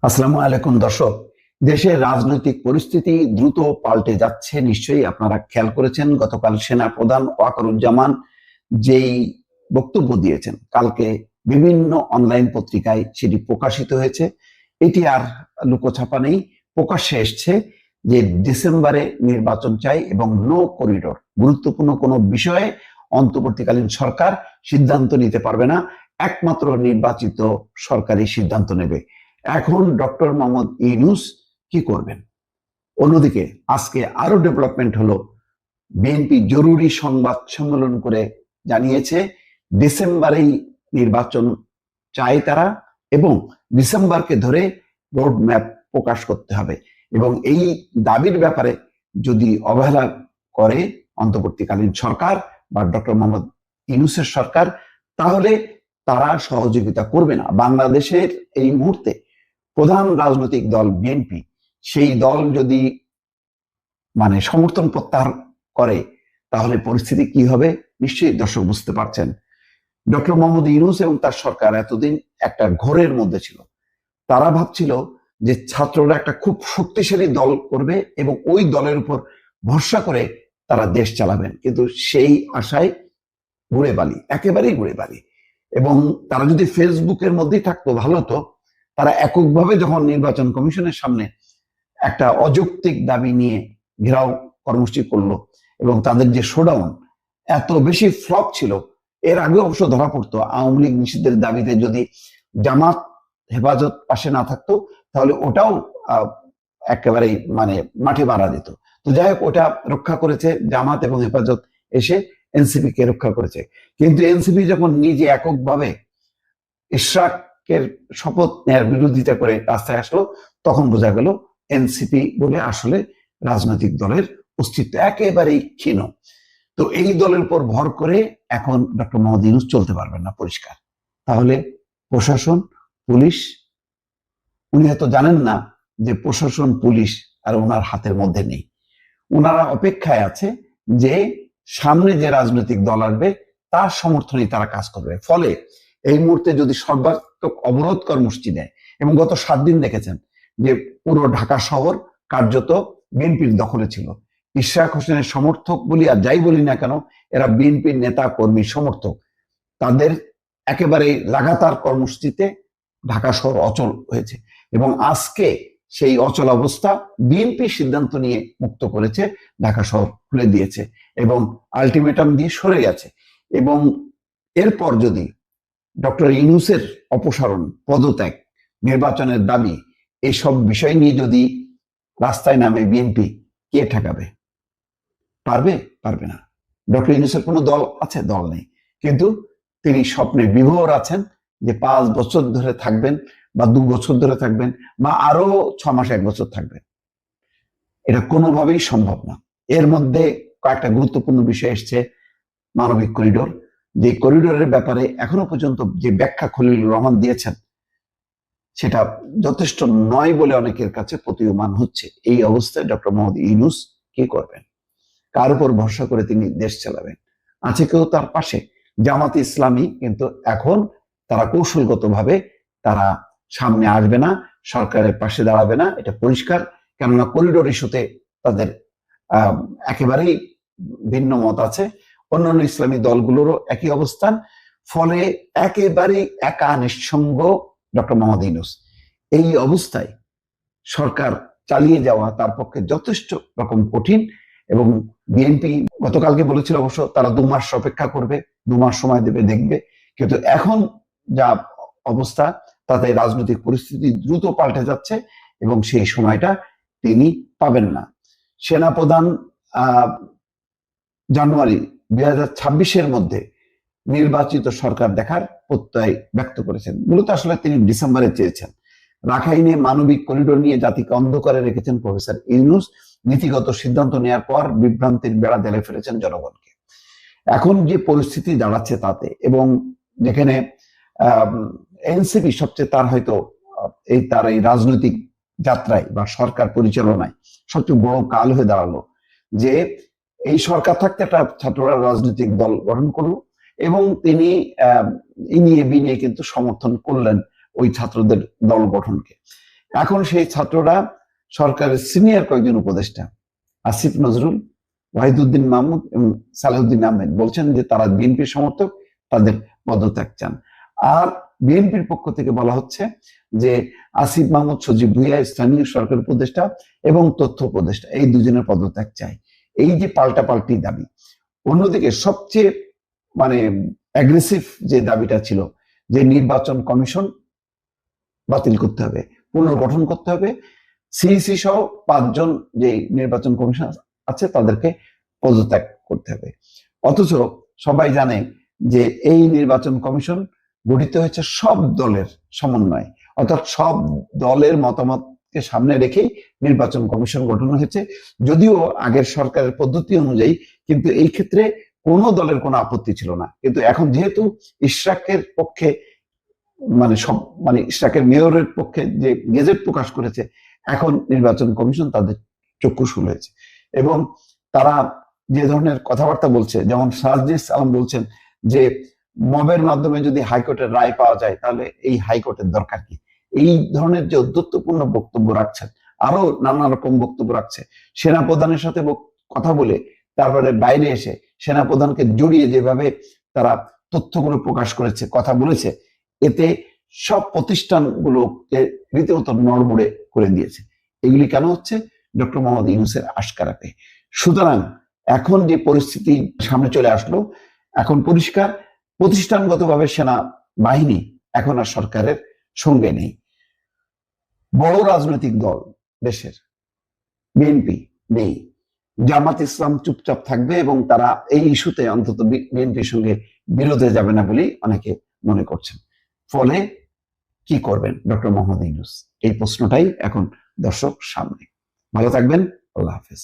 আসসালামু আলাইকুম দর্শক। দেশের রাজনৈতিক পরিস্থিতি দ্রুত পাল্টে যাচ্ছে, নিশ্চয়ই আপনারা খেয়াল করেছেন। গতকাল সেনা প্রধান ওয়াকারুজ্জামান যেই বক্তব্য দিয়েছেন, কালকে বিভিন্ন অনলাইন পত্রিকায় সেটি প্রকাশিত হয়েছে। এটি আর লুকোছাপা নেই, প্রকাশ্যে এসছে যে ডিসেম্বরে নির্বাচন চাই এবং নো করিডোর। গুরুত্বপূর্ণ কোনো বিষয়ে অন্তর্বর্তীকালীন সরকার সিদ্ধান্ত নিতে পারবে না, একমাত্র নির্বাচিত সরকারই সিদ্ধান্ত নেবে। এখন ডক্টর মোহাম্মদ ইউনূস কি করবেন? অন্যদিকে আজকে আরো ডেভেলপমেন্ট হলো, বিএনপি জরুরি সংবাদ সম্মেলন করে জানিয়েছে ডিসেম্বরেই নির্বাচন চায় তারা, এবং ডিসেম্বরকে ধরে রোড ম্যাপ প্রকাশ করতে হবে। এবং এই দাবির ব্যাপারে যদি অবহেলা করে অন্তর্বর্তীকালীন সরকার বা ডক্টর মোহাম্মদ ইউনূসের সরকার, তাহলে তারা সহযোগিতা করবে না। বাংলাদেশের এই মুহূর্তে প্রধান রাজনৈতিক দল বিএনপি, সেই দল যদি সমর্থন প্রত্যাহার করে, তাহলে পরিস্থিতি কি হবে নিশ্চয়ই দর্শক বুঝতে পারছেন। ডক্টর মোহাম্মদ ইউনূস এবং তার সরকার এতদিন একটা ঘোরের মধ্যে ছিল। তারা ভাবছিল যে ছাত্ররা একটা খুব শক্তিশালী দল করবে এবং ওই দলের উপর ভরসা করে তারা দেশ চালাবেন, কিন্তু সেই আশায় ঘুরে বালি, একেবারেই ঘুরে বালি। এবং তারা যদি ফেসবুকের মধ্যেই থাকতো ভালো হতো। তারা এককভাবে যখন নির্বাচন কমিশনের সামনে একটা অযৌক্তিক দাবি নিয়ে ঘেরাও কর্মসূচি করলো, এবং তাদের যে শোডাউন এত বেশি ফ্লপ ছিল, এর আগে অবশ্য ধরা পড়তো আওয়ামী লীগ নিষিদ্ধের দাবিতে যদি জামাত হেফাজত পাশে না থাকতো, তাহলে ওটাও একেবারেই মাঠে মারা যেত। তো যাই হোক, ওটা রক্ষা করেছে জামাত এবং হেফাজত এসে এনসিপি কে রক্ষা করেছে। কিন্তু এনসিপি যখন নিজে এককভাবে ইশরাকের শপথ নেয়ার বিরোধিতা করে রাস্তায় আসলো, তখন বোঝা গেল এনসিপি বলে আসলে রাজনৈতিক দলের অস্তিত্ব একেবারেই ক্ষীণ। তো এই দলের উপর ভর করে এখন ডক্টর মোহাম্মদ ইউনূস চলতে পারবেন না, পরিষ্কার। তাহলে প্রশাসন, পুলিশ, উনি হয়তো জানেন না যে প্রশাসন, পুলিশ আর ওনার হাতের মধ্যে নেই। ওনারা অপেক্ষায় আছে যে সামনে যে রাজনৈতিক দল আসবে তার সমর্থনে তারা কাজ করবে। ফলে এই মুহূর্তে যদি সর্বাত্মক অবরোধ কর্মসূচি দেয়, এবং গত 7 দিন দেখেছেন যে পুরো ঢাকা শহর কার্যত বিএনপির দখলে ছিল। ইশরাক হোসেনের সমর্থক বলি আর যাই বলি না কেন, এরা বিএনপির নেতা কর্মী সমর্থক। তাদের একেবারে লাগাতার কর্মসূচিতে ঢাকা শহর অচল হয়েছে, এবং আজকে সেই অচল অবস্থা বিএনপি সিদ্ধান্ত নিয়ে মুক্ত করেছে, ঢাকা শহর খুলে দিয়েছে এবং আলটিমেটাম দিয়ে সরে গেছে। এবং এরপর যদি ডক্টর ইউনূসের অপসারণ, পদত্যাগ, নির্বাচনের দাবি, এইসব বিষয় নিয়ে যদি রাস্তায় নামে বিএনপি, কে ঠেকাবে? পারবে? পারবে না। ডক্টর ইউনূসের কোনো দল আছে? দল নেই। কিন্তু তিনি স্বপ্নে বিভোর আছেন যে 5 বছর ধরে থাকবেন, বা 2 বছর ধরে থাকবেন, বা আরো 6 মাস 1 বছর থাকবেন। এটা কোনোভাবেই সম্ভব না। এর মধ্যে কয়েকটা গুরুত্বপূর্ণ বিষয় এসছে। মানবিক করিডোর, যে করিডোরের ব্যাপারে এখনো পর্যন্ত যে ব্যাখ্যা খলিলুর রহমান দিয়েছেন, সেটা যথেষ্ট নয় বলে অনেকের কাছে প্রতীয়মান হচ্ছে। এই অবস্থায় ডক্টর মোহাম্মদ ইউনূস কি করবেন? কার উপর ভরসা করে তিনি দেশ চালাবেন? আছে কেউ তার পাশে? জামাতে ইসলামী কিন্তু এখন তারা কৌশলগতভাবে তারা সামনে আসবে না, সরকারের পাশে দাঁড়াবে না, এটা পরিষ্কার। কেননা করিডোর ইস্যুতে তাদের একেবারেই ভিন্ন মত আছে। অন্যান্য ইসলামী দলগুলোরও একই অবস্থান। ফলে একেবারেই একা নিঃসঙ্গ ডক্টর মোহাম্মদ ইউনূস। এই অবস্থায় সরকার চালিয়ে যাওয়া তার পক্ষে যথেষ্ট রকম কঠিন। এবং বিএনপি গতকালকে বলেছিল অবশ্য তারা 2 মাস অপেক্ষা করবে, 2 মাস সময় দেবে, দেখবে। কিন্তু এখন যা অবস্থা, তাতে রাজনৈতিক পরিস্থিতি দ্রুত পাল্টে যাচ্ছে এবং সেই সময়টা তিনি পাবেন না। সেনাপ্রধান জানুয়ারি 2026-এর মধ্যে নির্বাচিত সরকার দেখার প্রত্যয় ব্যক্ত করেছেন। মূলত আসলে তিনি ডিসেম্বরে চেয়েছেন। রাখাইনে মানবিক করিডোর নিয়ে জাতিকে অন্ধকারে রেখেছেন প্রফেসর ইউনূস। নীতিগত সিদ্ধান্ত নেওয়ার পর বিভ্রান্তির বেড়া দেলে ফেলেছেন জনগণকে। এখন যে পরিস্থিতি দাঁড়াচ্ছে তাতে, এবং যেখানে এনসিপি সবচেয়ে তার হয়তো তার এই রাজনৈতিক যাত্রায় বা সরকার পরিচালনায় সবচেয়ে বড় কাল হয়ে দাঁড়ালো যে এই সরকার থাকতে একটা ছাত্ররা রাজনৈতিক দল গঠন করলো, এবং তিনি ইনিয়ে বিনিয়ে কিন্তু সমর্থন করলেন ওই ছাত্রদের দল গঠনকে। এখন সেই ছাত্ররা সরকারের সিনিয়র কয়েকজন উপদেষ্টা আসিফ নজরুল, ওয়াহিদুদ্দিন মাহমুদ এবং সালেউদ্দিন আহমেদ বলছেন যে তারা বিএনপির সমর্থক, তাদের পদত্যাগ চান। আর বিএনপির পক্ষ থেকে বলা হচ্ছে যে আসিফ মাহমুদ, সজীব ভুঁইয়া স্থানীয় সরকার উপদেষ্টা এবং তথ্য উপদেষ্টা এই দুজনের পদত্যাগ চাই। এই যে পাল্টাপাল্টি দাবি। অন্যদিকে সবচেয়ে মানে অ্যাগ্রেসিভ যে দাবিটা ছিল যে নির্বাচন কমিশন বাতিল করতে হবে, পুনর্গঠন করতে হবে, সিইসি সহ 5 জন যে নির্বাচন কমিশন আছে তাদেরকে পদত্যাগ করতে হবে। অথচ সবাই জানে যে এই নির্বাচন কমিশন গঠিত হয়েছে সব দলের সমন্বয়ে, অর্থাৎ সব দলের মতামতকে সামনে রেখেই নির্বাচন কমিশন গঠন হয়েছে, যদিও আগের সরকারের পদ্ধতি অনুযায়ী, কিন্তু এই ক্ষেত্রে কোনো দলের কোনো আপত্তি ছিল না। কিন্তু এখন যেহেতু ইশরাকের পক্ষে ইশরাকের মেয়রের পক্ষে যে গেজেট প্রকাশ করেছে, এখন নির্বাচন কমিশন তাদের চক্ষুশূল হয়েছে এবং তারা যে ধরনের কথাবার্তা বলছে, যেমন সাজদিস আলম বলছেন যে মবের মাধ্যমে যদি হাইকোর্টের রায় পাওয়া যায় তাহলে এই হাইকোর্টের দরকার কি, এই ধরনের যে ঔদ্ধত্যপূর্ণ বক্তব্য রাখছেন, আরো নানা রকম বক্তব্য রাখছে। সেনাপ্রধানের সাথে কথা বলে তারপরে বাইরে এসে সেনাপ্রধানকে জড়িয়ে যেভাবে তারা তথ্যগুলো প্রকাশ করেছে, কথা বলেছে, এতে সব প্রতিষ্ঠানগুলোকে রীতিমতো নড়বড়ে করে দিয়েছে। এগুলি কেন হচ্ছে? ডক্টর মোহাম্মদ ইউনূসের আশকারাতে। সুতরাং এখন যে পরিস্থিতি সামনে চলে আসলো, এখন পরিষ্কার প্রতিষ্ঠানগতভাবে সেনা বাহিনী এখন আর সরকারের সঙ্গে নেই। বড় রাজনৈতিক দল দেশের বিএনপি নেই, জামাত ইসলাম চুপচাপ থাকবে এবং তারা এই ইস্যুতে অন্তত বিএনপির সঙ্গে বিরোধে যাবে না বলেই অনেকে মনে করছেন। ফলে কি করবেন ডক্টর মোহাম্মদ ইউনূস? এই প্রশ্নটাই এখন দর্শক সামনে। ভালো থাকবেন। আল্লাহ হাফেজ।